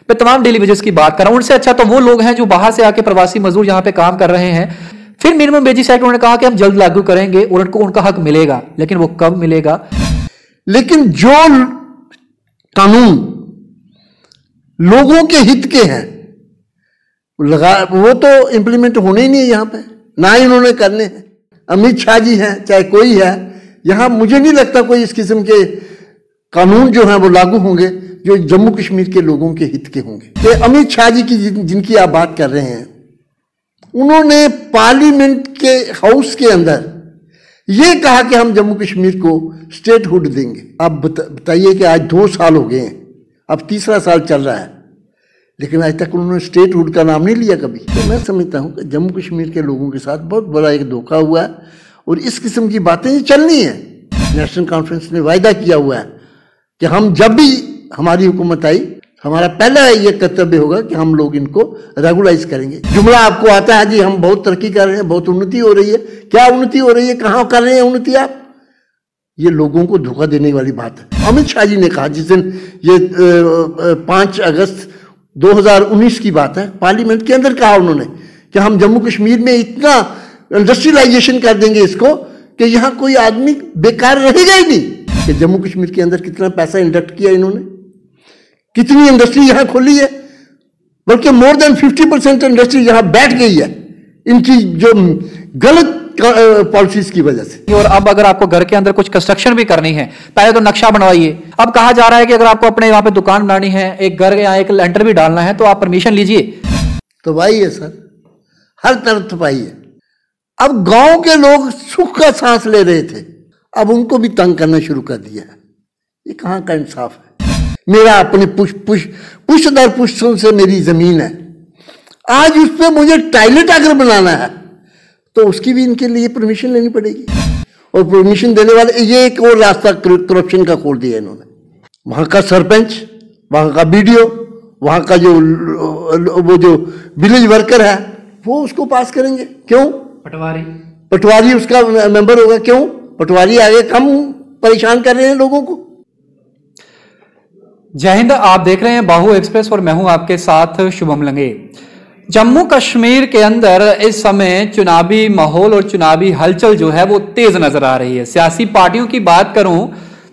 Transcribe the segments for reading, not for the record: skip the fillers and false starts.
मैं तमाम daily wages की बात कर रहा हूं। उनसे अच्छा तो वो लोग हैं जो बाहर से आके प्रवासी मजदूर यहां पे काम कर रहे हैं। फिर मिनिमम वेजेस एक्ट उन्होंने कहा कि हम जल्द लागू करेंगे और उनको उनका हक मिलेगा, लेकिन वो कब मिलेगा? लेकिन जो कानून लोगों के हित के हैं वो तो इंप्लीमेंट होने ही नहीं है यहाँ पे, ना ही उन्होंने करने हैं। अमित शाह जी हैं चाहे कोई है, यहाँ मुझे नहीं लगता कोई इस किस्म के कानून जो हैं वो लागू होंगे जो जम्मू कश्मीर के लोगों के हित के होंगे। कि अमित शाह जी की जिनकी आप बात कर रहे हैं, उन्होंने पार्लियामेंट के हाउस के अंदर ये कहा कि हम जम्मू कश्मीर को स्टेटहुड देंगे। अब बताइए कि आज 2 साल हो गए हैं, अब तीसरा साल चल रहा है, लेकिन आज तक उन्होंने स्टेटहुड का नाम नहीं लिया कभी। तो मैं समझता हूँ कि जम्मू कश्मीर के लोगों के साथ बहुत बड़ा एक धोखा हुआ है और इस किस्म की बातें चलनी है। नेशनल कॉन्फ्रेंस ने वायदा किया हुआ है कि हम जब भी हमारी हुकूमत आई, हमारा पहला ये कर्तव्य होगा कि हम लोग इनको रेगुलाइज करेंगे। जुमला आपको आता है जी हम बहुत तरक्की कर रहे हैं, बहुत उन्नति हो रही है। क्या उन्नति हो रही है, कहाँ कर रहे हैं उन्नति आप? ये लोगों को धोखा देने वाली बात है। अमित शाह जी ने कहा जिस दिन ये 5 अगस्त 2019 की बात है, पार्लियामेंट के अंदर कहा उन्होंने कि हम जम्मू कश्मीर में इतना इंडस्ट्रियलाइजेशन कर देंगे इसको कि यहाँ कोई आदमी बेकार रहेगा ही नहीं। कि जम्मू कश्मीर के अंदर कितना पैसा इंजेक्ट किया इन्होंने, कितनी इंडस्ट्री यहाँ खोली है, बल्कि मोर देन 50% इंडस्ट्री यहाँ बैठ गई है इनकी जो गलत पॉलिसीज की वजह से। और अब अगर आपको घर के अंदर कुछ कंस्ट्रक्शन भी करनी है, पहले तो नक्शा बनवाइए। अब कहा जा रहा है कि अगर आपको अपने वहां पे दुकान बनानी है, एक घर या एक लेंटर भी डालना है, तो आप परमिशन लीजिए। तो भाई है सर, हर तरफ तो भाई है। अब गांव के लोग सुख का सांस ले रहे थे, अब उनको भी तंग करना शुरू कर दिया है। ये कहाँ का इंसाफ है? मेरा अपने पुश दर पुश्तों से मेरी जमीन है, आज उस पर मुझे टॉयलेट अगर बनाना है तो उसकी भी इनके लिए परमिशन लेनी पड़ेगी। और परमिशन देने वाले ये एक और रास्ता करप्शन का खोल दिया इन्होंने। वहाँ का सरपंच, वहाँ का बीडीओ, वहाँ का जो विलेज वर्कर है वो उसको पास करेंगे। क्यों? पटवारी उसका मेंबर होगा। क्यों? पटवारी आगे कम परेशान कर रहे हैं लोगों को। जय हिंद, आप देख रहे हैं बाहु एक्सप्रेस और मैं हूं आपके साथ शुभम लंगे। जम्मू कश्मीर के अंदर इस समय चुनावी माहौल और चुनावी हलचल जो है वो तेज नजर आ रही है। सियासी पार्टियों की बात करूं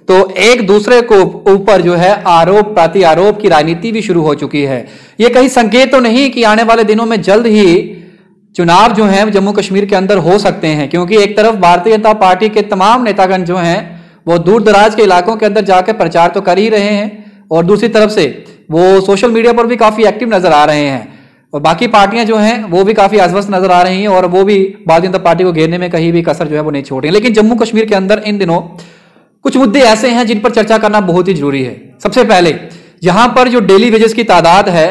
तो एक दूसरे को ऊपर जो है आरोप प्रति आरोप की राजनीति भी शुरू हो चुकी है। ये कहीं संकेत तो नहीं कि आने वाले दिनों में जल्द ही चुनाव जो है जम्मू कश्मीर के अंदर हो सकते हैं, क्योंकि एक तरफ भारतीय जनता पार्टी के तमाम नेतागण जो हैं वो दूर दराज के इलाकों के अंदर जाकर प्रचार तो कर ही रहे हैं और दूसरी तरफ से वो सोशल मीडिया पर भी काफी एक्टिव नजर आ रहे हैं और बाकी पार्टियां जो हैं वो भी काफी आश्वस्त नजर आ रही हैं और वो भी भारतीय जनता पार्टी को घेरने में कहीं भी कसर जो है वो नहीं छोड़ रही है। लेकिन जम्मू कश्मीर के अंदर इन दिनों कुछ मुद्दे ऐसे हैं जिन पर चर्चा करना बहुत ही जरूरी है। सबसे पहले यहां पर जो डेली वेजेस की तादाद है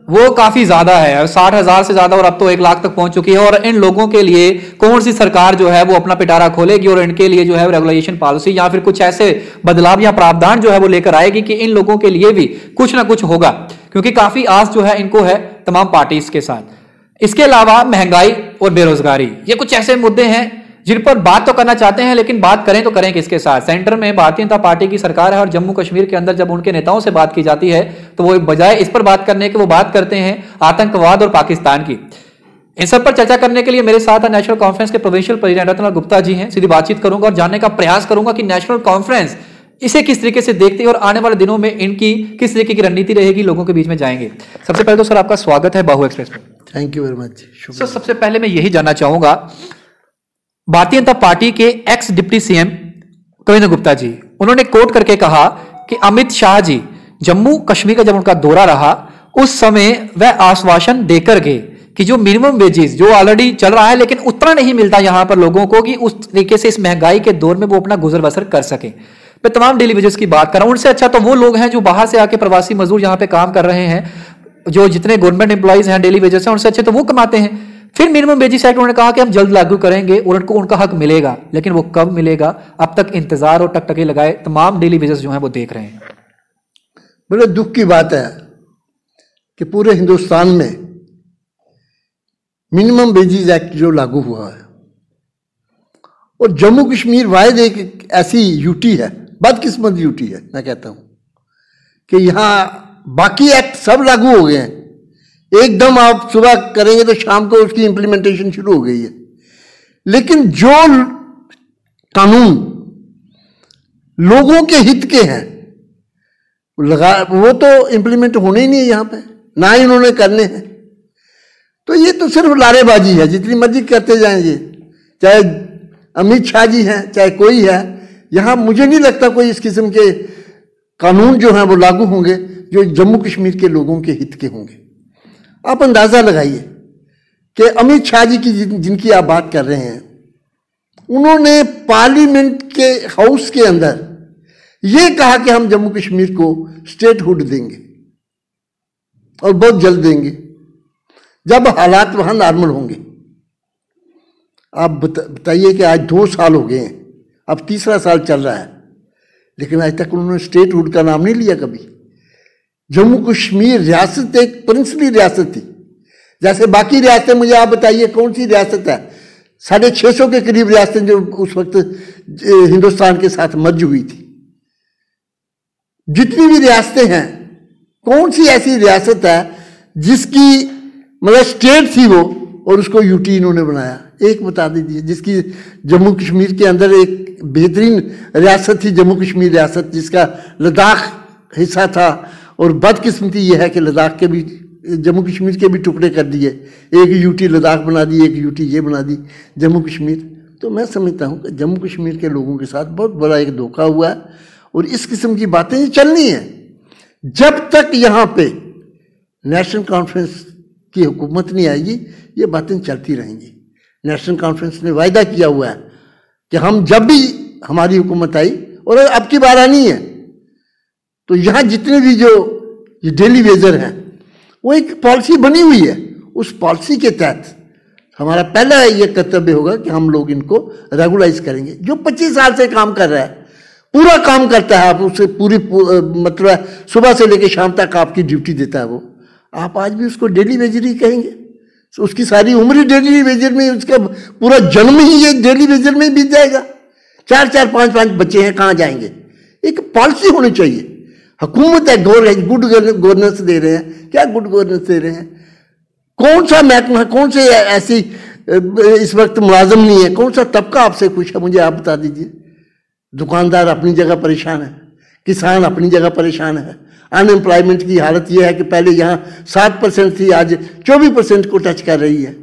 वो काफी ज्यादा है, 60,000 से ज्यादा और अब तो 1 लाख तक पहुंच चुकी है। और इन लोगों के लिए कौन सी सरकार जो है वो अपना पिटारा खोलेगी और इनके लिए जो है रेगुलेशन पॉलिसी या फिर कुछ ऐसे बदलाव या प्रावधान जो है वो लेकर आएगी कि इन लोगों के लिए भी कुछ ना कुछ होगा, क्योंकि काफी आस जो है इनको है तमाम पार्टीज के साथ। इसके अलावा महंगाई और बेरोजगारी, ये कुछ ऐसे मुद्दे हैं जिन पर बात तो करना चाहते हैं, लेकिन बात करें तो करें किसके साथ? सेंटर में भारतीय जनता पार्टी की सरकार है और जम्मू कश्मीर के अंदर जब उनके नेताओं से बात की जाती है तो वो बजाय इस पर बात करने के वो बात करते हैं आतंकवाद और पाकिस्तान की। इन सब पर चर्चा करने के लिए मेरे साथ नेशनल कॉन्फ्रेंस के प्रोविंशियल प्रेसिडेंट रतन गुप्ता जी हैं। सीधी बातचीत करूंगा और जानने का प्रयास करूंगा कि नेशनल कॉन्फ्रेंस इसे किस तरीके से देखते हैं और आने वाले दिनों में इनकी किस तरीके की रणनीति रहेगी, लोगों के बीच में जाएंगे। सबसे पहले तो सर आपका स्वागत है बाहु एक्सप्रेस में। Thank you very much sir. सबसे पहले मैं यही जानना चाहूंगा, भारतीय जनता पार्टी के ex deputy CM Kavindra Gupta ji, उन्होंने कोट करके कहा कि अमित शाह जी जम्मू कश्मीर का जब उनका दौरा रहा उस समय वह आश्वासन देकर गए कि जो मिनिमम वेजेस जो ऑलरेडी चल रहा है लेकिन उतना नहीं मिलता यहां पर लोगों को कि उस तरीके से इस महंगाई के दौर में वो अपना गुजर बसर कर सके। मैं तमाम डेली वेजेस की बात कर रहा हूं। उनसे अच्छा तो वो लोग हैं जो बाहर से आके प्रवासी मजदूर यहां पे काम कर रहे हैं, जो जितने गवर्नमेंट एम्प्लॉइज हैं डेली वेजेस हैं उनसे अच्छे तो वो कमाते हैं। फिर मिनिमम वेजेस एक्ट उन्होंने कहा कि हम जल्द लागू करेंगे और उनको उनका हक मिलेगा, लेकिन वो कब मिलेगा? अब तक इंतजार और टकटकी लगाए तमाम डेली वेजेस जो हैं वो देख रहे हैं। बड़े दुख की बात है कि पूरे हिंदुस्तान में मिनिमम वेजेस एक्ट जो लागू हुआ है और जम्मू कश्मीर वाहिद एक ऐसी यूटी है, बदकिस्मत यूटी है, मैं कहता हूं कि यहाँ बाकी एक्ट सब लागू हो गए हैं। एकदम आप सुबह करेंगे तो शाम को उसकी इंप्लीमेंटेशन शुरू हो गई है। लेकिन जो कानून लोगों के हित के हैं वो तो इंप्लीमेंट होने ही नहीं है यहां पे, ना ही उन्होंने करने हैं। तो ये तो सिर्फ लारेबाजी है, जितनी मर्जी करते जाएंगे, चाहे अमित शाह जी हैं चाहे कोई है। यहां मुझे नहीं लगता कोई इस किस्म के कानून जो हैं वो लागू होंगे जो जम्मू कश्मीर के लोगों के हित के होंगे। आप अंदाजा लगाइए कि अमित शाह जी की जिनकी आप बात कर रहे हैं, उन्होंने पार्लियामेंट के हाउस के अंदर ये कहा कि हम जम्मू कश्मीर को स्टेटहुड देंगे और बहुत जल्द देंगे जब हालात वहां नॉर्मल होंगे। आप बताइए कि आज 2 साल हो गए हैं, अब तीसरा साल चल रहा है, लेकिन आज तक उन्होंने स्टेटहुड का नाम नहीं लिया कभी। जम्मू कश्मीर रियासत एक प्रिंसली रियासत थी, जैसे बाकी रियासतें। मुझे आप बताइए कौन सी रियासत है 650 के करीब रियासतें जो उस वक्त हिंदुस्तान के साथ मर्ज हुई थी। जितनी भी रियासतें हैं, कौन सी ऐसी रियासत है जिसकी मतलब स्टेट थी वो और उसको यूटी इन्होंने बनाया? एक बता दीजिए। जिसकी जम्मू कश्मीर के अंदर एक बेहतरीन रियासत थी जम्मू कश्मीर रियासत, जिसका लद्दाख हिस्सा था, और बदकिस्मती यह है कि लद्दाख के भी जम्मू कश्मीर के भी टुकड़े कर दिए। एक यूटी लद्दाख बना दी, एक यूटी ये बना दी जम्मू कश्मीर। तो मैं समझता हूँ कि जम्मू कश्मीर के लोगों के साथ बहुत बड़ा एक धोखा हुआ है और इस किस्म की बातें चलनी है। जब तक यहाँ पे नेशनल कॉन्फ्रेंस की हुकूमत नहीं आएगी ये बातें चलती रहेंगी। नेशनल कॉन्फ्रेंस ने वायदा किया हुआ है कि हम जब भी हमारी हुकूमत आई, और अब की बार आनी है, तो यहाँ जितने भी जो ये डेली वेजर हैं वो एक पॉलिसी बनी हुई है। उस पॉलिसी के तहत हमारा पहला ये कर्तव्य होगा कि हम लोग इनको रेगुलाइज करेंगे। जो 25 साल से काम कर रहा है, पूरा काम करता है, आप उसे पूरी मतलब सुबह से लेकर शाम तक आपकी ड्यूटी देता है वो, आप आज भी उसको डेली वेजर ही कहेंगे? तो उसकी सारी उम्र ही डेली वेजर में, उसका पूरा जन्म ही ये डेली वेजर में बीत जाएगा। 4-4, 5-5 बच्चे हैं, कहाँ जाएंगे? एक पॉलिसी होनी चाहिए। हुकूमत है, गुड गवर्नेंस दे रहे हैं। क्या गुड गवर्नेंस दे रहे हैं? कौन सा महकमा है, कौन से ऐसी इस वक्त मुलाजम नहीं है, कौन सा तबका आपसे खुश है? मुझे आप बता दीजिए। दुकानदार अपनी जगह परेशान है, किसान अपनी जगह परेशान है। अनएम्प्लॉयमेंट की हालत यह है कि पहले यहाँ 7% थी, आज 24% को टच कर रही है।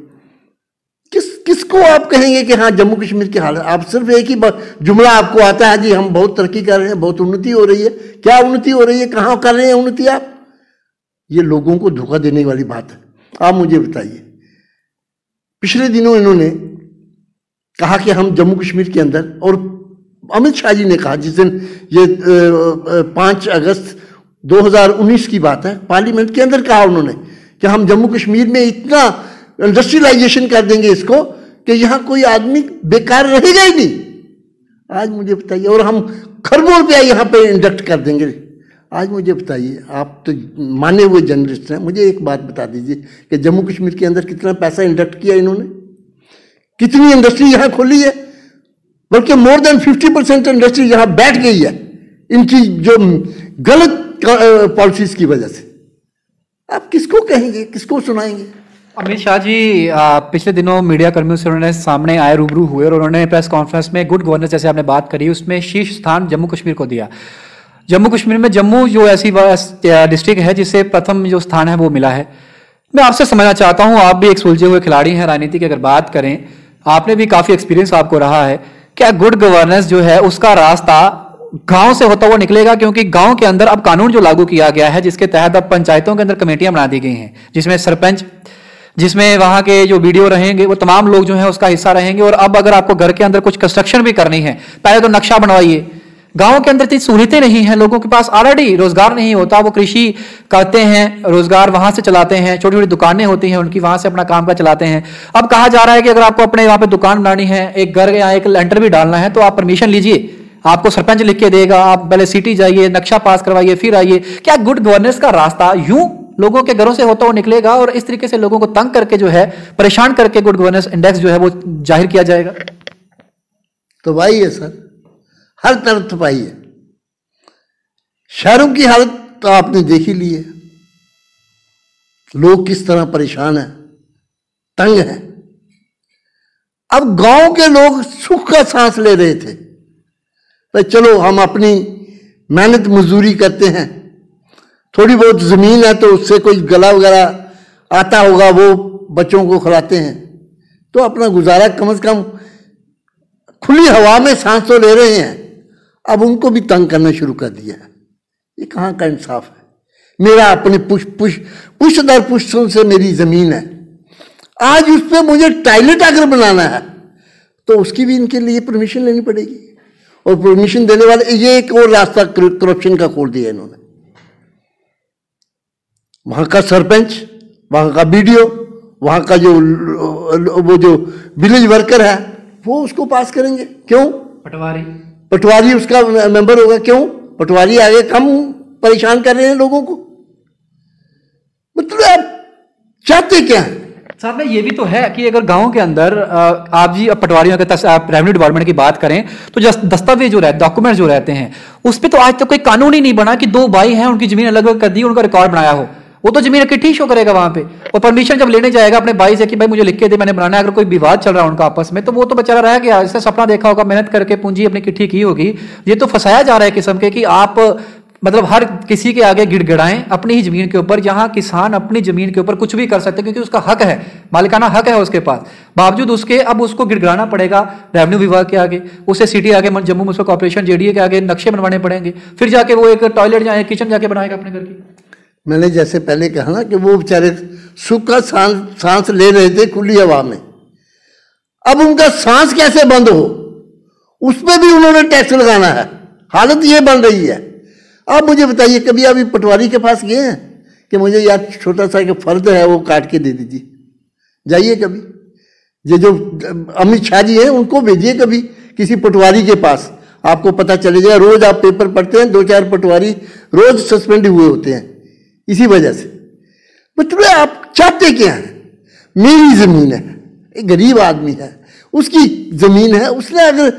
किसको आप कहेंगे कि हाँ जम्मू कश्मीर की हालत? आप सिर्फ एक ही जुमला आपको आता है, जी हम बहुत तरक्की कर रहे हैं, बहुत उन्नति हो रही है। क्या उन्नति हो रही है? कहाँ कर रहे हैं उन्नति आप? ये लोगों को धोखा देने वाली बात है। आप मुझे बताइए, पिछले दिनों इन्होंने कहा कि हम जम्मू कश्मीर के अंदर, और अमित शाह जी ने कहा जिस दिन ये 5 अगस्त 2019 की बात है, पार्लियामेंट के अंदर कहा उन्होंने कि हम जम्मू कश्मीर में इतना इंडस्ट्रियलाइजेशन कर देंगे इसको कि यहां कोई आदमी बेकार रहेगा ही नहीं। आज मुझे बताइए, और हम खरबों रुपया यहां पे इंडक्ट कर देंगे। आज मुझे बताइए, आप तो माने हुए जर्नलिस्ट हैं, मुझे एक बात बता दीजिए कि जम्मू कश्मीर के अंदर कितना पैसा इंडक्ट किया इन्होंने, कितनी इंडस्ट्री यहां खोली है? बल्कि मोर देन 50% इंडस्ट्री यहां बैठ गई है इनकी जो गलत पॉलिसीज की वजह से। आप किसको कहेंगे, किसको सुनाएंगे? अमित शाह जी पिछले दिनों मीडिया कर्मियों से उन्होंने सामने आए, रूबरू हुए, और उन्होंने प्रेस कॉन्फ्रेंस में गुड गवर्नेंस जैसे आपने बात करी उसमें शीर्ष स्थान जम्मू कश्मीर को दिया। जम्मू कश्मीर में जम्मू जो ऐसी डिस्ट्रिक्ट है जिसे प्रथम जो स्थान है वो मिला है। मैं आपसे समझना चाहता हूं, आप भी एक सुलझे हुए खिलाड़ी हैं राजनीति की अगर बात करें, आपने भी काफी एक्सपीरियंस आपको रहा है। क्या गुड गवर्नेंस जो है उसका रास्ता गांव से होता हुआ निकलेगा? क्योंकि गांव के अंदर अब कानून जो लागू किया गया है जिसके तहत अब पंचायतों के अंदर कमेटियां बना दी गई हैं, जिसमें सरपंच, जिसमें वहां के जो बीडीओ रहेंगे वो तमाम लोग जो हैं उसका हिस्सा रहेंगे। और अब अगर आपको घर के अंदर कुछ कंस्ट्रक्शन भी करनी है, पहले तो नक्शा बनवाइए। गांव के अंदर इतनी सहूलियतें नहीं है, लोगों के पास ऑलरेडी रोजगार नहीं होता, वो कृषि करते हैं, रोजगार वहां से चलाते हैं, छोटी छोटी दुकानें होती हैं उनकी, वहां से अपना काम का चलाते हैं। अब कहा जा रहा है कि अगर आपको अपने वहां पे दुकान बनानी है, एक घर या एक लेंटर भी डालना है, तो आप परमिशन लीजिए, आपको सरपंच लिख के देगा, आप पहले सिटी जाइए, नक्शा पास करवाइए, फिर आइए। क्या गुड गवर्नेंस का रास्ता यूं लोगों के घरों से होता हुआ निकलेगा और इस तरीके से लोगों को तंग करके जो है, परेशान करके गुड गवर्नेंस इंडेक्स जो है वो जाहिर किया जाएगा? तबाही है सर, हर तरफ तबाही है। शहरों की हालत तो आपने देख ही ली है। लोग किस तरह परेशान हैं, तंग हैं। अब गांव के लोग सुख का सांस ले रहे थे, तो चलो हम अपनी मेहनत मजदूरी करते हैं, थोड़ी बहुत जमीन है तो उससे कोई गला वगैरह आता होगा, वो बच्चों को खिलाते हैं, तो अपना गुजारा कम से कम खुली हवा में सांस तो ले रहे हैं। अब उनको भी तंग करना शुरू कर दिया है। ये कहाँ का इंसाफ है? मेरा अपने पुश दर पुश्तों से मेरी जमीन है, आज उस पर मुझे टॉयलेट अगर बनाना है तो उसकी भी इनके लिए परमिशन लेनी पड़ेगी, और परमिशन देने वाले ये एक और रास्ता करप्शन का खोल दिया इन्होंने। वहां का सरपंच, वहां का बीडीओ, वहां का जो वो जो विलेज वर्कर है वो उसको पास करेंगे। क्यों? पटवारी उसका मेंबर होगा। क्यों? पटवारी आगे कम परेशान कर रहे हैं लोगों को। मतलब आप चाहते क्या है? साहब में ये भी तो है कि अगर गांव के अंदर आप जी पटवारियों के रेवेन्यू डिपार्टमेंट की बात करें तो दस्तावेज जो रहते, डॉक्यूमेंट जो रहते हैं, उस पर तो आज तक कोई कानून ही नहीं बना कि दो भाई हैं उनकी जमीन अलग अलग कर दी, उनका रिकॉर्ड बनाया हो। वो तो जमीन इकट्ठी शो करेगा वहां पे, और परमिशन जब लेने जाएगा अपने भाई से कि भाई मुझे लिख के दे, मैंने बनाना है, अगर कोई विवाद चल रहा है उनका आपस में, तो वो तो बेचारा रह गया, इससे सपना देखा होगा, मेहनत करके पूंजी अपनी इकट्ठी की होगी। ये तो फंसाया जा रहा है किस्म के कि आप मतलब हर किसी के आगे गिड़गिड़ाएं अपनी ही जमीन के ऊपर, जहां किसान अपनी जमीन के ऊपर कुछ भी कर सकते हैं क्योंकि उसका हक है, मालिकाना हक है उसके पास, बावजूद उसके अब उसको गिड़गिड़ाना पड़ेगा रेवेन्यू विभाग के आगे, उसे सिटी आगे, जम्मू म्युनिसिपल कॉर्पोरेशन जेडीए के आगे नक्शे बनवाने पड़ेंगे, फिर जाके वो एक टॉयलेट या किचन जाके बनाएगा अपने घर की। मैंने जैसे पहले कहा ना कि वो बेचारे सुख का सांस ले रहे थे खुली हवा में, अब उनका सांस कैसे बंद हो, उस पर भी उन्होंने टैक्स लगाना है। हालत ये बन रही है। अब मुझे बताइए, कभी अभी पटवारी के पास गए हैं कि मुझे यार छोटा सा एक फर्द है वो काट के दे दीजिए? जाइए कभी, ये जो अमित शाह जी हैं उनको भेजिए कभी किसी पटवारी के पास, आपको पता चलेगा। रोज आप पेपर पढ़ते हैं, 2-4 पटवारी रोज सस्पेंड हुए होते हैं इसी वजह से। मतलब आप चाहते क्या हैं? मेरी जमीन है, एक गरीब आदमी है, उसकी जमीन है, उसने अगर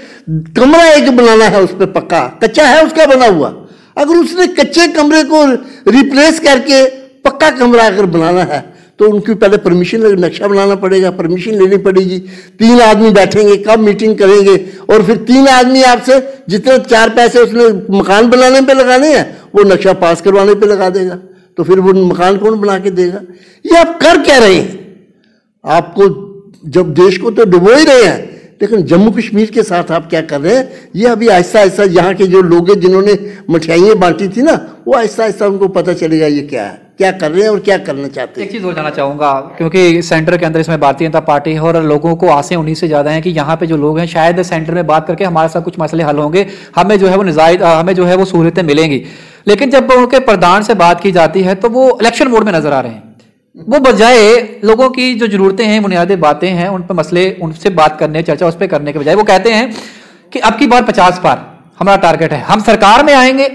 कमरा एक बनाना है उस पर पक्का, कच्चा है उसका बना हुआ, अगर उसने कच्चे कमरे को रिप्लेस करके पक्का कमरा अगर बनाना है तो उनकी पहले परमिशन, नक्शा बनाना पड़ेगा, परमिशन लेनी पड़ेगी। 3 आदमी बैठेंगे, कब मीटिंग करेंगे, और फिर 3 आदमी आपसे जितने 4 पैसे उसने मकान बनाने पे लगाने हैं वो नक्शा पास करवाने पे लगा देगा, तो फिर वो मकान कौन बना के देगा? ये आप कर क्या रहे हैं? आपको जब देश को तो डुबो ही रहे हैं, लेकिन जम्मू कश्मीर के साथ आप क्या कर रहे हैं? ये अभी आहिस्ता आहिस्ता यहाँ के जो लोग हैं जिन्होंने मिठाइयाँ बांटी थी ना, वो आहिस्ता आहिस्ता उनको पता चलेगा ये क्या है, क्या कर रहे हैं और क्या करना चाहते हैं। एक चीज़ हो जाना चाहूँगा, क्योंकि सेंटर के अंदर इसमें भारतीय जनता पार्टी है और लोगों को आसें उन्हीं से ज़्यादा हैं कि यहाँ पे जो लोग हैं शायद सेंटर में बात करके हमारे साथ कुछ मसले हल होंगे, हमें जो है वो हमें जो है वो सहूलियतें मिलेंगी। लेकिन जब उनके प्रधान से बात की जाती है तो वो इलेक्शन मोड में नजर आ रहे हैं। वो बजाय लोगों की जो जरूरतें हैं, बुनियादी बातें हैं, उन पर मसले, उनसे बात करने, चर्चा उस पर करने के बजाय वो कहते हैं कि अब की बार 50 पार हमारा टारगेट है, हम सरकार में आएंगे,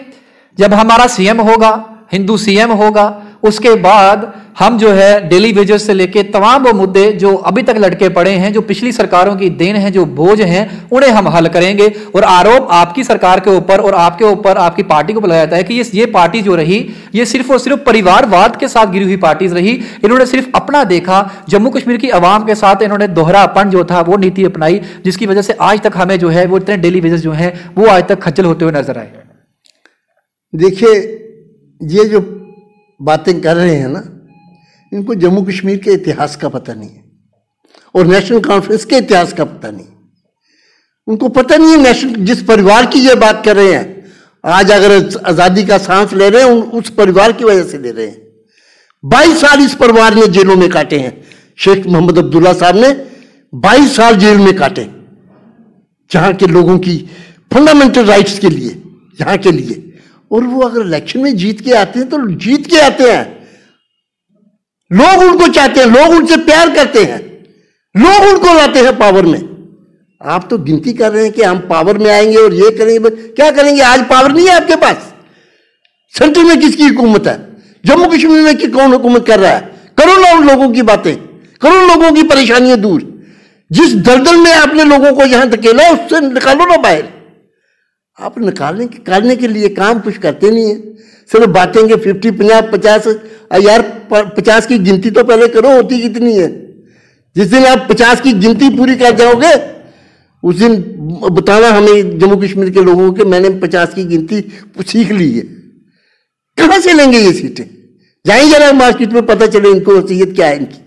जब हमारा सीएम होगा, हिंदू सीएम होगा, उसके बाद हम जो है डेली वेजेस से लेके तमाम वो मुद्दे जो अभी तक लटके पड़े हैं, जो पिछली सरकारों की देन है, जो बोझ हैं, उन्हें हम हल करेंगे। और आरोप आपकी सरकार के ऊपर और आपके ऊपर, आपकी पार्टी को लगाया जाता है कि ये पार्टी जो रही, ये सिर्फ और सिर्फ परिवारवाद के साथ गिरी हुई पार्टीज रही। इन्होंने सिर्फ अपना देखा, जम्मू कश्मीर की आवाम के साथ इन्होंने दोहरापन जो था वो नीति अपनाई, जिसकी वजह से आज तक हमें जो है वो इतने डेली वेजेस जो है वो आज तक खज्जल होते हुए नजर आए। देखिए, ये जो बातें कर रहे हैं ना, इनको जम्मू कश्मीर के इतिहास का पता नहीं है और नेशनल कॉन्फ्रेंस के इतिहास का पता नहीं। उनको पता नहीं है नेशनल, जिस परिवार की ये बात कर रहे हैं, आज अगर आज़ादी का सांस ले रहे हैं उस परिवार की वजह से ले रहे हैं। 22 साल इस परिवार ने जेलों में काटे हैं। शेख मोहम्मद अब्दुल्ला साहब ने 22 साल जेल में काटे, जहां के लोगों की फंडामेंटल राइट्स के लिए, यहाँ के लिए। और वो अगर इलेक्शन में जीत के आते हैं तो जीत के आते हैं, लोग उनको चाहते हैं, लोग उनसे प्यार करते हैं, लोग उनको लाते हैं पावर में। आप तो गिनती कर रहे हैं कि हम पावर में आएंगे और ये करेंगे, क्या करेंगे? आज पावर नहीं है आपके पास। सेंटर में किसकी हुकूमत है? जम्मू कश्मीर में कि कौन हुकूमत कर रहा है? करो ना उन लोगों की बातें, करो लोगों की परेशानियां दूर। जिस दलदल में आपने लोगों को यहां धकेला उससे निकालो ना बाहर। आप निकालने के लिए काम कुछ करते नहीं है, सिर्फ बातेंगे 50, 50, 50। यार 50 की गिनती तो पहले करो, होती कितनी है। जिस दिन आप 50 की गिनती पूरी कर जाओगे उस दिन बताना हमें जम्मू कश्मीर के लोगों को मैंने 50 की गिनती सीख ली है। कहां से लेंगे ये सीटें? जाएं जरा मार्केट में, पता चले इनको वसीयत क्या है इनकी।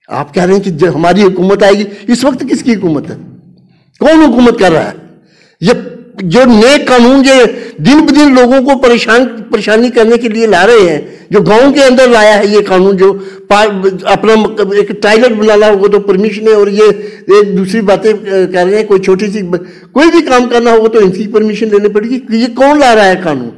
आप कह रहे हैं कि हमारी हुकूमत आएगी। इस वक्त किसकी हुकूमत है? कौन हुकूमत कर रहा है? ये जो नए कानून जो दिन ब दिन लोगों को परेशानी करने के लिए ला रहे हैं, जो गांव के अंदर लाया है ये कानून, जो अपना एक टॉयलेट बनाना होगा तो परमिशन है, और ये एक दूसरी बातें कर रहे हैं, कोई छोटी सी कोई भी काम करना होगा तो इनकी परमिशन लेनी पड़ेगी। ये कौन ला रहा है कानून?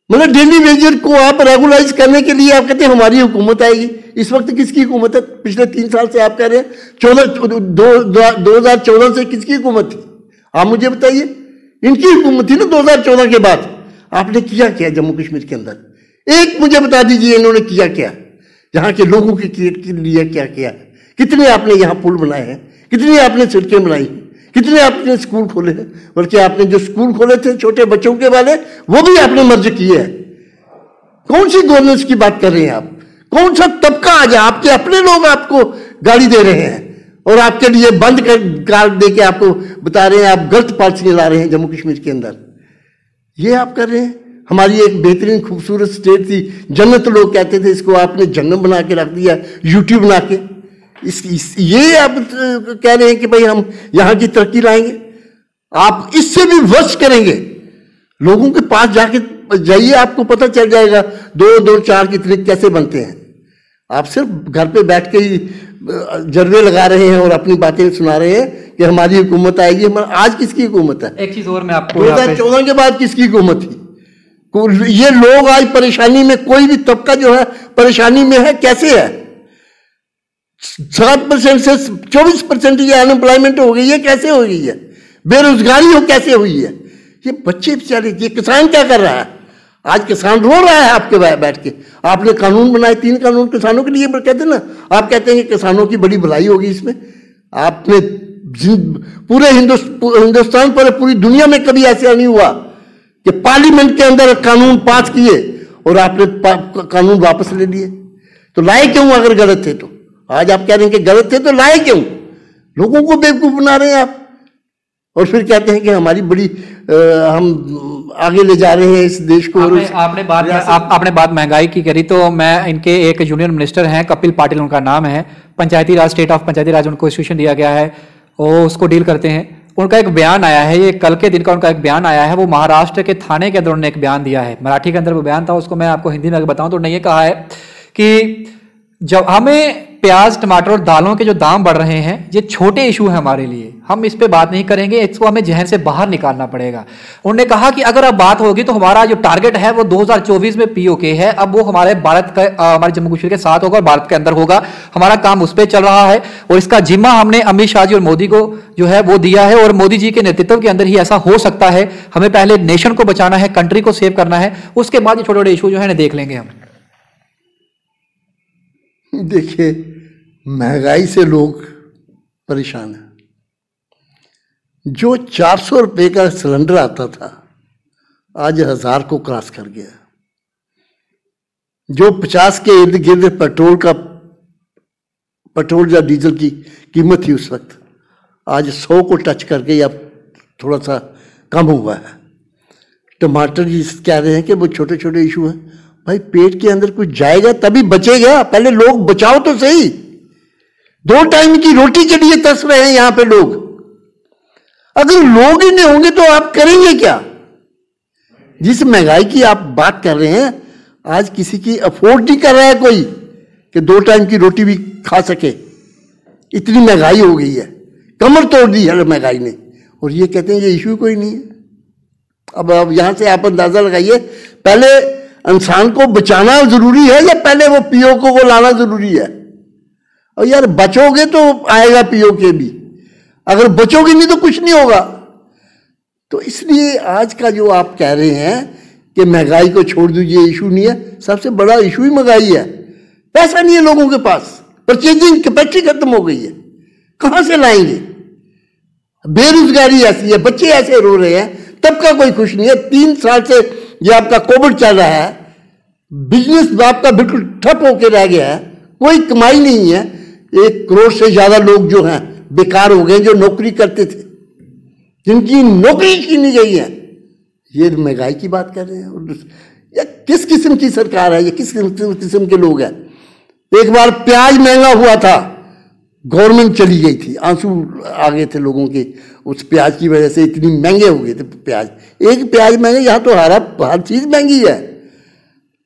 मतलब डेली वेजर को आप रेगुलाइज करने के लिए आप कहते हैं हमारी हुकूमत आएगी। इस वक्त किसकी हुकूमत है? पिछले 3 साल से आप कह रहे हैं 2014 से किसकी हुकूमत थी? आप मुझे बताइए। इनकी हुकूमत थी ना 2014 के बाद। आपने किया क्या जम्मू कश्मीर के अंदर? एक मुझे बता दीजिए इन्होंने किया क्या, यहाँ के लोगों के लिए क्या किया? कितने आपने यहाँ पुल बनाए हैं, कितनी आपने सड़कें बनाई, कितने आपने स्कूल खोले हैं? बल्कि आपने जो स्कूल खोले थे छोटे बच्चों के वाले, वो भी आपने मर्ज किए हैं। कौन सी गवर्नेंस की बात कर रहे हैं आप? कौन सा तबका आज आपके अपने लोग आपको गाड़ी दे रहे हैं और आपके लिए बंद कर दे के आपको बता रहे हैं आप गलत पॉलिसी ला रहे हैं जम्मू कश्मीर के अंदर। ये आप कर रहे हैं। हमारी एक बेहतरीन खूबसूरत स्टेट थी, जन्नत लोग कहते थे, इसको आपने जन्नत बना के रख दिया, यूट्यूब बना के। ये आप कह रहे हैं कि भाई हम यहां की तरक्की लाएंगे। आप इससे भी वर्ष करेंगे। लोगों के पास जाके जाइए, आपको पता चल जाएगा 2-2, 4 की तरीक कैसे बनते हैं। आप सिर्फ घर पे बैठ के ही जरवे लगा रहे हैं और अपनी बातें सुना रहे हैं कि हमारी हुकूमत आएगी। आज किसकी हुकूमत है? एक चीज और मैं आपको 2014 के बाद किसकी हुकूमत थी? ये लोग आज परेशानी में, कोई भी तबका जो है परेशानी में है। कैसे है? 7% से 24% ये अनएम्प्लॉयमेंट हो गई है। कैसे हो गई है? बेरोजगारी हो कैसे हुई है? ये बच्चे बेचारे, ये किसान क्या कर रहा है? आज किसान रो रहा है आपके बैठ के। आपने कानून बनाए, 3 कानून किसानों के लिए कहते हैं ना। आप कहते हैं कि किसानों की बड़ी भलाई होगी इसमें। आपने पूरे हिंदुस्तान पर, पूरी दुनिया में कभी ऐसा नहीं हुआ कि पार्लियामेंट के अंदर कानून पास किए और आपने कानून वापस ले लिए। तो लाए क्यों? अगर गलत थे तो आज आप कह रहे हैं कि गलत थे, तो लाए क्यों? लोगों को बेवकूफ बना रहे हैं आप, और फिर कहते हैं कि हमारी बड़ी हम आगे ले जा रहे हैं इस देश को। आपने बात महंगाई की करी, तो मैं इनके एक यूनियन मिनिस्टर हैं, कपिल पाटिल उनका नाम है, पंचायती राज, स्टेट ऑफ पंचायती राज उनको इंस्टीट्यूशन दिया गया है, वो उसको डील करते हैं। उनका एक बयान आया है, ये कल के दिन का उनका एक बयान आया है। वो महाराष्ट्र के थाने के अंदर उन्होंने एक बयान दिया है। मराठी के अंदर वो बयान था, उसको मैं आपको हिंदी में बताऊं तो उन्होंने ये कहा है कि जब हमें प्याज, टमाटर और दालों के जो दाम बढ़ रहे हैं, ये छोटे इशू है हमारे लिए, हम इस पे बात नहीं करेंगे, इसको हमें जहन से बाहर निकालना पड़ेगा। उन्होंने कहा कि अगर अब बात होगी तो हमारा जो टारगेट है वो 2024 में पीओके है, अब वो हमारे भारत का, हमारे जम्मू कश्मीर के साथ होगा और भारत के अंदर होगा। हमारा काम उस पर चल रहा है और इसका जिम्मा हमने अमित शाह जी और मोदी को जो है वो दिया है, और मोदी जी के नेतृत्व के अंदर ही ऐसा हो सकता है। हमें पहले नेशन को बचाना है, कंट्री को सेव करना है, उसके बाद ये छोटे छोटे इशू जो है देख लेंगे हम। देखिए, महंगाई से लोग परेशान हैं। जो 400 रुपये का सिलेंडर आता था आज 1000 को क्रॉस कर गया। जो 50 के इर्द गिर्द पेट्रोल या डीजल की कीमत थी उस वक्त, आज 100 को टच करके या थोड़ा सा कम हुआ है। टमाटर जी कह रहे हैं कि वो छोटे छोटे इशू हैं। भाई पेट के अंदर कुछ जाएगा तभी बचेगा, पहले लोग बचाओ तो सही। 2 टाइम की रोटी के लिए तरस रहे हैं यहां पे लोग। अगर लोग ही नहीं होंगे तो आप करेंगे क्या? जिस महंगाई की आप बात कर रहे हैं, आज किसी की अफोर्ड नहीं कर रहा है कोई कि 2 टाइम की रोटी भी खा सके। इतनी महंगाई हो गई है, कमर तोड़ दी है महंगाई ने, और ये कहते हैं ये इशू कोई नहीं है। अब यहां से आप अंदाजा लगाइए, पहले इंसान को बचाना जरूरी है या पहले वो पीओके को लाना जरूरी है? और यार बचोगे तो आएगा पीओके भी, अगर बचोगे नहीं तो कुछ नहीं होगा। तो इसलिए आज का जो आप कह रहे हैं कि महंगाई को छोड़ दीजिए, इशू नहीं है, सबसे बड़ा इशू ही महंगाई है। पैसा नहीं है लोगों के पास, परचेजिंग कैपेसिटी खत्म हो गई है, कहां से लाएंगे? बेरोजगारी ऐसी है, बच्चे ऐसे रो रहे हैं, तबका कोई खुश नहीं है। 3 साल से ये आपका कोविड चल रहा है, बिजनेस आपका बिल्कुल ठप होकर रह गया है, कोई कमाई नहीं है। 1 करोड़ से ज्यादा लोग जो हैं बेकार हो गए, जो नौकरी करते थे, जिनकी नौकरी छीनी गई है। ये महंगाई की बात कर रहे हैं। या किस किस्म की सरकार है, ये किस किस्म के लोग हैं। एक बार प्याज महंगा हुआ था, गवर्नमेंट चली गई थी, आंसू आ गए थे लोगों के उस प्याज की वजह से, इतनी महंगे हो गए थे प्याज। एक प्याज महंगे, यहां तो हर चीज महंगी है,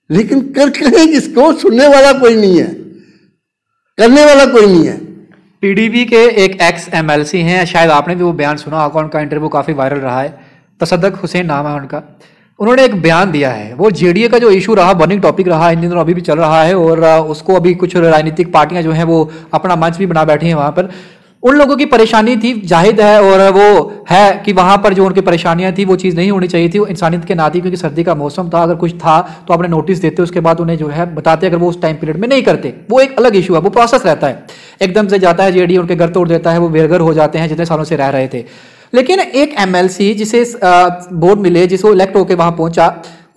लेकिन कर करें किसको? सुनने वाला कोई नहीं है, करने वाला कोई नहीं है। पीडीपी के एक एक्स एमएलसी हैं, शायद आपने भी वो बयान सुना होगा, उनका इंटरव्यू काफी वायरल रहा है, तसद्दुक हुसैन नाम है उनका। उन्होंने एक बयान दिया है, वो जेडीए का जो इशू रहा, बर्निंग टॉपिक रहा इन दिनों, अभी भी चल रहा है, और उसको अभी कुछ राजनीतिक पार्टियां जो हैं वो अपना मंच भी बना बैठी हैं वहां पर। उन लोगों की परेशानी थी, जाहिद है, और वो है कि वहां पर जो उनकी परेशानियां थी वो चीज़ नहीं होनी चाहिए थी, वो इंसानियत के नाते, क्योंकि सर्दी का मौसम था, अगर कुछ था तो आपने नोटिस देते, उसके बाद उन्हें जो है बताते, अगर वो उस टाइम पीरियड में नहीं करते, वो एक अलग इशू है, वो प्रोसेस रहता है। एकदम से जाता है जेडीए, उनके घर तोड़ देता है, वो बेघर हो जाते हैं जितने सालों से रह रहे थे। लेकिन एक एमएलसी जिसे वोट मिले, जिसको इलेक्ट होकर वहां पहुंचा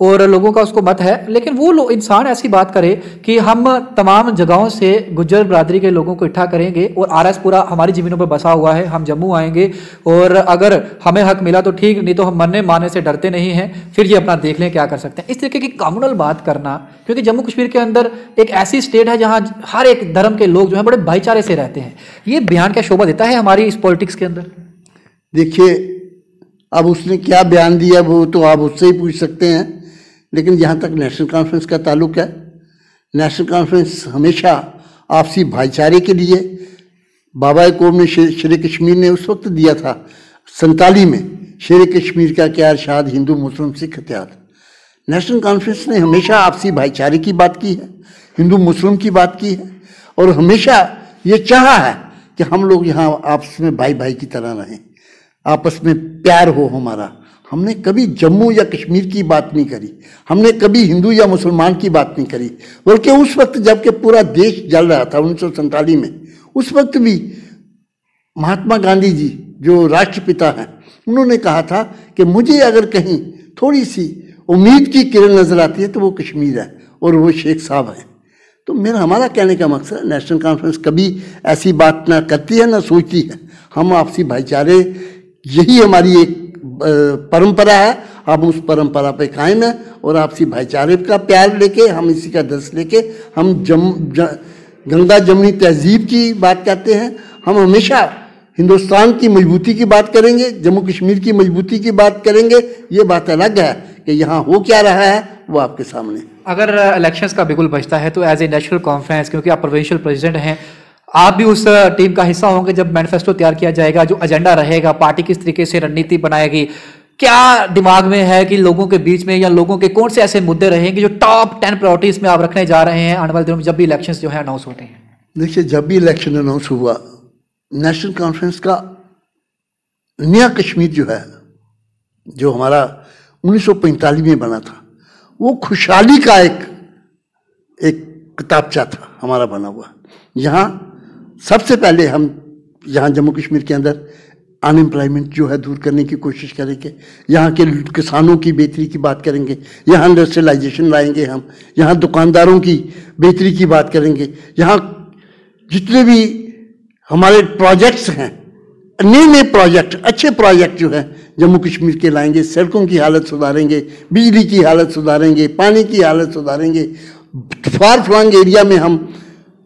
और लोगों का उसको मत है, लेकिन वो इंसान ऐसी बात करे कि हम तमाम जगहों से गुज्जर बरादरी के लोगों को इकट्ठा करेंगे और आरएस पूरा हमारी जमीनों पर बसा हुआ है, हम जम्मू आएंगे और अगर हमें हक मिला तो ठीक, नहीं तो हम मरने मारने से डरते नहीं हैं, फिर ये अपना देख लें क्या कर सकते हैं। इस तरीके की कम्युनल बात करना, क्योंकि जम्मू कश्मीर के अंदर एक ऐसी स्टेट है जहां हर एक धर्म के लोग जो है बड़े भाईचारे से रहते हैं, ये बयान क्या शोभा देता है हमारी इस पॉलिटिक्स के अंदर? देखिए, अब उसने क्या बयान दिया वो तो आप उससे ही पूछ सकते हैं, लेकिन जहाँ तक नेशनल कॉन्फ्रेंस का ताल्लुक है, नेशनल कॉन्फ्रेंस हमेशा आपसी भाईचारे के लिए, बाबा कौम ने शेर कश्मीर ने उस वक्त दिया था 47 में, शेर कश्मीर का क्या इरशाद, हिंदू मुस्लिम सिख इत्तेहाद। नेशनल कॉन्फ्रेंस ने हमेशा आपसी भाईचारे की बात की है, हिंदू मुस्लिम की बात की है, और हमेशा ये चाहा है कि हम लोग यहाँ आपस में भाई भाई की तरह रहें, आपस में प्यार हो हमारा। हमने कभी जम्मू या कश्मीर की बात नहीं करी, हमने कभी हिंदू या मुसलमान की बात नहीं करी, बल्कि उस वक्त जबकि पूरा देश जल रहा था 1947 में, उस वक्त भी महात्मा गांधी जी जो राष्ट्रपिता हैं, उन्होंने कहा था कि मुझे अगर कहीं थोड़ी सी उम्मीद की किरण नजर आती है तो वो कश्मीर है और वो शेख साहब हैं। तो हमारा कहने का मकसद है, नेशनल कॉन्फ्रेंस कभी ऐसी बात ना करती है ना सोचती है। हम आपसी भाईचारे, यही हमारी एक परंपरा है, हम उस परंपरा पे कायम है और आपसी भाईचारे का प्यार लेके, हम इसी का दर्श लेके हम गंगा जमनी तहजीब की बात करते हैं। हम हमेशा हिंदुस्तान की मजबूती की बात करेंगे, जम्मू कश्मीर की मजबूती की बात करेंगे। ये बात अलग है कि यहाँ हो क्या रहा है वो आपके सामने। अगर इलेक्शंस का बिल्कुल बचता है तो एज ए नेशनल कॉन्फ्रेंस, क्योंकि आप प्रोविंशियल प्रेसिडेंट हैं, आप भी उस टीम का हिस्सा होंगे जब मैनिफेस्टो तैयार किया जाएगा, जो एजेंडा रहेगा, पार्टी किस तरीके से रणनीति बनाएगी, क्या दिमाग में है कि लोगों के बीच में या लोगों के कौन से ऐसे मुद्दे रहेंगे जो टॉप 10 प्रायोरिटीज में आप रखने जा रहे हैं आने वाले दिनों में जब भी इलेक्शंस जो है अनाउंस होते हैं? देखिए, जब भी इलेक्शन अनाउंस हुआ, नेशनल कॉन्फ्रेंस का नया कश्मीर जो है, जो हमारा 1945 में बना था, वो खुशहाली का एक किताबचा था हमारा बना हुआ। यहाँ सबसे पहले हम यहाँ जम्मू कश्मीर के अंदर अनएम्प्लॉयमेंट जो है दूर करने की कोशिश करेंगे, यहाँ के किसानों की बेहतरी की बात करेंगे, यहाँ इंडस्ट्रियलाइजेशन लाएंगे, हम यहाँ दुकानदारों की बेहतरी की बात करेंगे, यहाँ जितने भी हमारे प्रोजेक्ट्स हैं, नए नए प्रोजेक्ट, अच्छे प्रोजेक्ट जो है जम्मू कश्मीर के लाएंगे, सड़कों की हालत सुधारेंगे, बिजली की हालत सुधारेंगे, पानी की हालत सुधारेंगे। फार फ्लंग एरिया में हम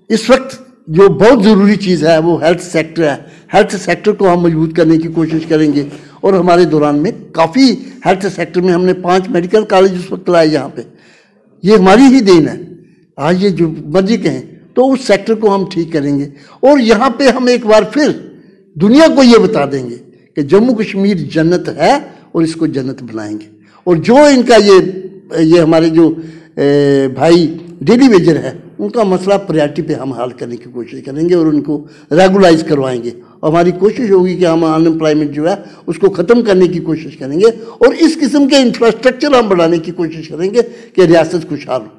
इस वक्त जो बहुत ज़रूरी चीज़ है वो हेल्थ सेक्टर है, हेल्थ सेक्टर को हम मजबूत करने की कोशिश करेंगे। और हमारे दौरान में काफ़ी हेल्थ सेक्टर में हमने 5 मेडिकल कॉलेज उस वक्त लाए यहाँ पे, ये हमारी ही देन है। आज ये जो मर्जी कहें तो उस सेक्टर को हम ठीक करेंगे और यहाँ पे हम एक बार फिर दुनिया को ये बता देंगे कि जम्मू कश्मीर जन्नत है और इसको जन्नत बनाएंगे। और जो इनका ये हमारे जो भाई डेली वेजर है, उनका मसला प्रायोरिटी पे हम हल करने की कोशिश करेंगे और उनको रेगुलाइज करवाएंगे। और हमारी कोशिश होगी कि हम अनएम्प्लॉयमेंट जो है उसको ख़त्म करने की कोशिश करेंगे और इस किस्म के इंफ्रास्ट्रक्चर हम बढ़ाने की कोशिश करेंगे कि रियासत खुशहाल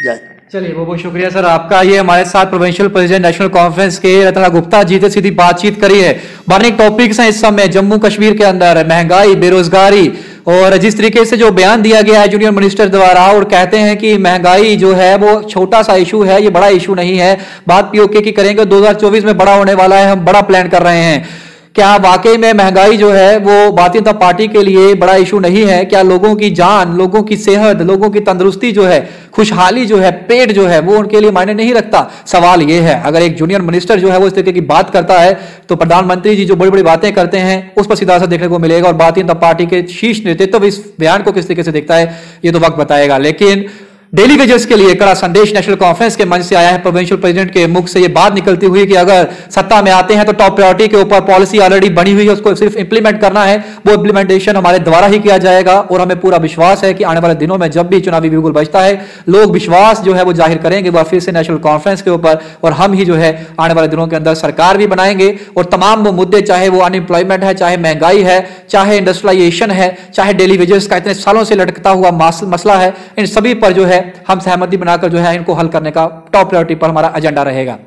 जाए। चलिए, बहुत बहुत शुक्रिया सर आपका। ये हमारे साथ प्रोविंशियल प्रेसिडेंट नेशनल कॉन्फ्रेंस के रत्ना गुप्ता जी से सीधी बातचीत करी है। बर्निंग टॉपिक्स हैं इस समय जम्मू कश्मीर के अंदर, महंगाई, बेरोजगारी और जिस तरीके से जो बयान दिया गया है जूनियर मिनिस्टर द्वारा, और कहते हैं कि महंगाई जो है वो छोटा सा इशू है, ये बड़ा इशू नहीं है। बात पीओके की करेंगे 2024 में बड़ा होने वाला है, हम बड़ा प्लान कर रहे हैं। क्या वाकई में महंगाई जो है वो भारतीय जनता पार्टी के लिए बड़ा इशू नहीं है? क्या लोगों की जान, लोगों की सेहत, लोगों की तंदुरुस्ती जो है, खुशहाली जो है, पेट जो है, वो उनके लिए मायने नहीं रखता? सवाल ये है। अगर एक जूनियर मिनिस्टर जो है वो इस तरीके की बात करता है तो प्रधानमंत्री जी जो बड़ी बड़ी बातें करते हैं उस पर सीधा असर देखने को मिलेगा। और भारतीय जनता पार्टी के शीर्ष नेतृत्व इस बयान को किस तरीके से देखता है ये तो वक्त बताएगा। लेकिन डेली वेजेस के लिए कड़ा संदेश नेशनल कॉन्फ्रेंस के मंच से आया है। प्रोविंशियल प्रेसिडेंट के मुख से ये बात निकलती हुई कि अगर सत्ता में आते हैं तो टॉप प्रायोरिटी के ऊपर पॉलिसी ऑलरेडी बनी हुई है, उसको सिर्फ इंप्लीमेंट करना है। वो इंप्लीमेंटेशन हमारे द्वारा ही किया जाएगा और हमें पूरा विश्वास है कि आने वाले दिनों में जब भी चुनावी बिगुल बजता है, लोग विश्वास जो है वो जाहिर करेंगे वह फिर से नेशनल कॉन्फ्रेंस के ऊपर, और हम ही जो है आने वाले दिनों के अंदर सरकार भी बनाएंगे। और तमाम वो मुद्दे, चाहे वो अनएम्प्लॉयमेंट है, चाहे महंगाई है, चाहे इंडस्ट्रियलाइजेशन है, चाहे डेली वेजेस का इतने सालों से लटकता हुआ मसला है, इन सभी पर जो है हम सहमति बनाकर जो है इनको हल करने का टॉप प्रायोरिटी पर हमारा एजेंडा रहेगा।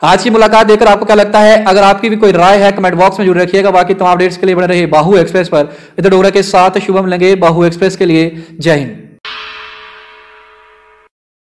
आज की मुलाकात देखकर आपको क्या लगता है? अगर आपकी भी कोई राय है कमेंट बॉक्स में जरूर रखिएगा। बाकी तमाम अपडेट्स के लिए बने रहिए बाहु एक्सप्रेस पर। इधर डोगरा के साथ शुभम लंगे, बाहु एक्सप्रेस के लिए जय हिंद।